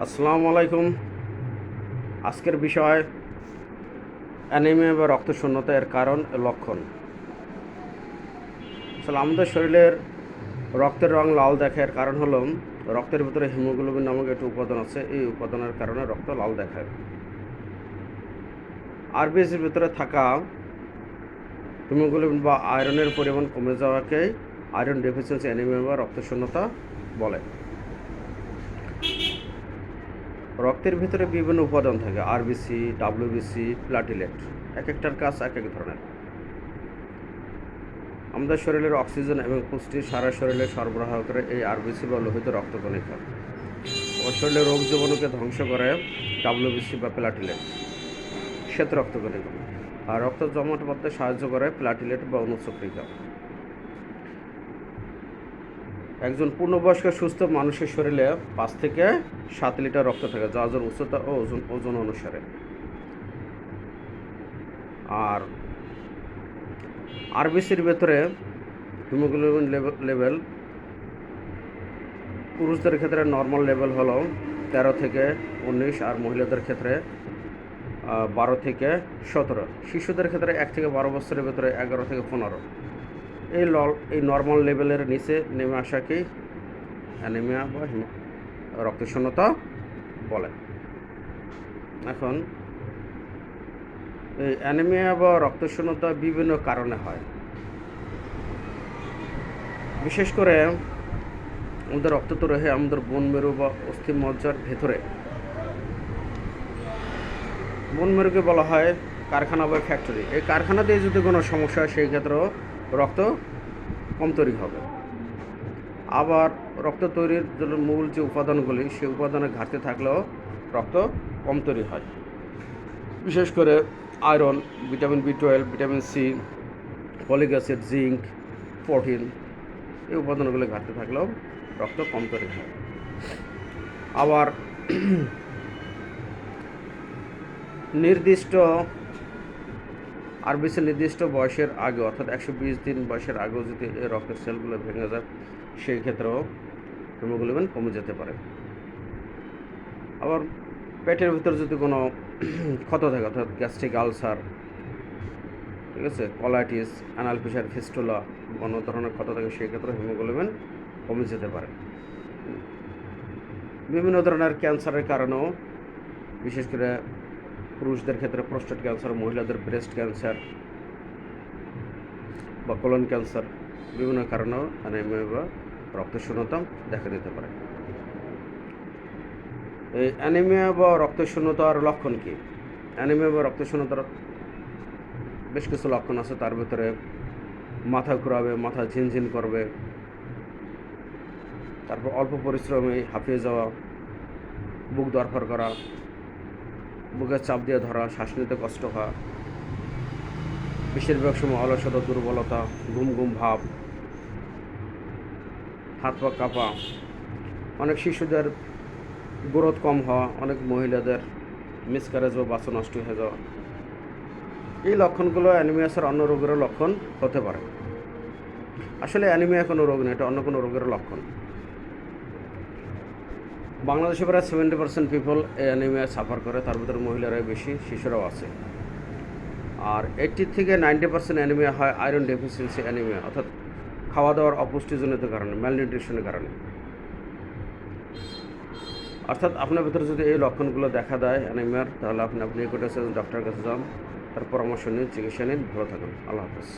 আসসালামু আলাইকুম। আজকের বিষয় অ্যানিমিয়া বা রক্তশূন্যতা এর কারণ ও লক্ষণ। আসলে আমাদের শরীরের রক্তের রং লাল দেখার কারণ হলো রক্তের ভিতরে হিমোগ্লোবিন নামক একটি উপাদান আছে। এই উপাদানের কারণে রক্ত লাল দেখায়। আরবিসির ভিতরে থাকা হিমোগ্লোবিন বা আয়রনের পরিমাণ কমে যাওয়াকে আয়রন ডেফিসিয়েন্সি অ্যানিমিয়া বা রক্তশূন্যতা বলে। রক্তের ভিতরে বিভিন্ন উপাদান থাকে, আরবিসি, ডাব্লিউবিসি, প্লাটিলেট। এক একটার কাজ এক এক ধরনের। আমাদের শরীরের অক্সিজেন এবং পুষ্টি সারা শরীরে সরবরাহ করে এই আরবিসি বা লোহিত রক্তকণিকা। আমার শরীরের রোগ জীবাণুকে ধ্বংস করে ডাব্লিউবিসি বা প্লাটিলেট, শ্বেত রক্তকণিকা। আর রক্ত জমাট বাঁধতে সাহায্য করে প্লাটিলেট বা অনুচক্রিকা। একজন পূর্ণবয়স্ক সুস্থ মানুষের শরীরে 5 থেকে 7 লিটার রক্ত থাকে, যা ওজন উচ্চতা ও ওজন অনুসারে। আর আরবিসির ভেতরে হিমোগ্লোবিন লেভেল পুরুষদের ক্ষেত্রে নর্মাল লেভেল হলো 13 থেকে 19, আর মহিলাদের ক্ষেত্রে 12 থেকে 17। শিশুদের ক্ষেত্রে 1 থেকে 12 বছরের ভেতরে 11 থেকে 15। এই নর্মাল লেভেলের নিচে নেমে আসাকেই অ্যানিমিয়া বা রক্তশূন্যতা বলে। এখন এই অ্যানিমিয়া বা রক্তশূন্যতা বিভিন্ন কারণে হয়। বিশেষ করে আমাদের রক্ত তৈরি হয় আমাদের বোন মেরু বা অস্থিমজ্জার ভেতরে। বোন মেরুকে বলা হয় কারখানা বা ফ্যাক্টরি। এই কারখানা দিয়ে যদি কোনো সমস্যা হয় সেই ক্ষেত্রেও রক্ত কম তৈরি হবে। আবার রক্ত তৈরির জন্য মূল যে উপাদানগুলি, সেই উপাদানের ঘাটতি থাকলেও রক্ত কম তৈরি হয়। বিশেষ করে আয়রন, ভিটামিন বি12, vitamin C, folic acid, zinc, protein, এই উপাদানগুলি ঘাটতি থাকলেও রক্ত কম তৈরি হয়। আবার নির্দিষ্ট আরবিসি নির্দিষ্ট বয়সের আগে, অর্থাৎ 120 দিন বয়সের আগেও যদি এই রক্তের সেলগুলো ভেঙে যায়, সেই ক্ষেত্রেও হিমোগ্লোবিন কমে যেতে পারে। আবার পেটের ভিতর যদি কোনো ক্ষত থাকে, অর্থাৎ গ্যাস্ট্রিক আলসার, ঠিক আছে, কলাইটিস, অ্যানাল ফিশার, ফিস্টুলা, কোনো ধরনের ক্ষত থাকে, সেই ক্ষেত্রে হিমোগ্লোবিন কমে যেতে পারে। বিভিন্ন ধরনের ক্যান্সারের কারণেও, বিশেষ করে পুরুষদের ক্ষেত্রে প্রোস্টেট ক্যান্সার, মহিলাদের ব্রেস্ট ক্যান্সার বা কোলন ক্যান্সার, বিভিন্ন কারণেও অ্যানিমিয়া বা রক্তশূন্যতা দেখা দিতে পারে। এই অ্যানিমিয়া বা রক্তশূন্যতার লক্ষণ কী? অ্যানিমিয়া বা রক্তশূন্যতার বেশ কিছু লক্ষণ আছে। তার ভিতরে মাথা ঘোরাবে, মাথা ঝিনঝিন করবে, তারপর অল্প পরিশ্রমে হাঁপিয়ে যাওয়া, বুক দরফর করা, বুকের চাপ দিয়ে ধরা, শ্বাস নিতে কষ্ট হওয়া, বেশিরভাগ সময় অলসতা, দুর্বলতা, ঘুম ঘুম ভাব, হাত পা কাঁপা, অনেক শিশুদের গ্রোথ কম হওয়া, অনেক মহিলাদের মিসক্যারেজ বা বাচ্চা নষ্ট হয়ে যাওয়া। এই লক্ষণগুলো অ্যানিমিয়াসের অন্য রোগেরও লক্ষণ হতে পারে। আসলে অ্যানিমিয়া কোনো রোগ নেই, এটা অন্য কোনো রোগের লক্ষণ। বাংলাদেশে প্রায় 70% পিপল অ্যানিমিয়া সাফার করে, তার ভিতরে মহিলারাই বেশি, শিশুরাও আছে। আর 80 থেকে 90% অ্যানিমিয়া হয় আয়রন ডেফিসিয়েন্সি অ্যানিমিয়া, অর্থাৎ খাওয়া দাওয়ার অপুষ্টিজনিত কারণে, ম্যালনিউট্রিশনের কারণে। অর্থাৎ আপনার ভিতরে যদি এই লক্ষণগুলো দেখা দেয় অ্যানিমিয়ার, তাহলে আপনি নিকটে ডক্টরের কাছে যান, তার পরামর্শ নিন, চিকিৎসা নিন, ভালো থাকুন। আল্লাহ হাফেজ।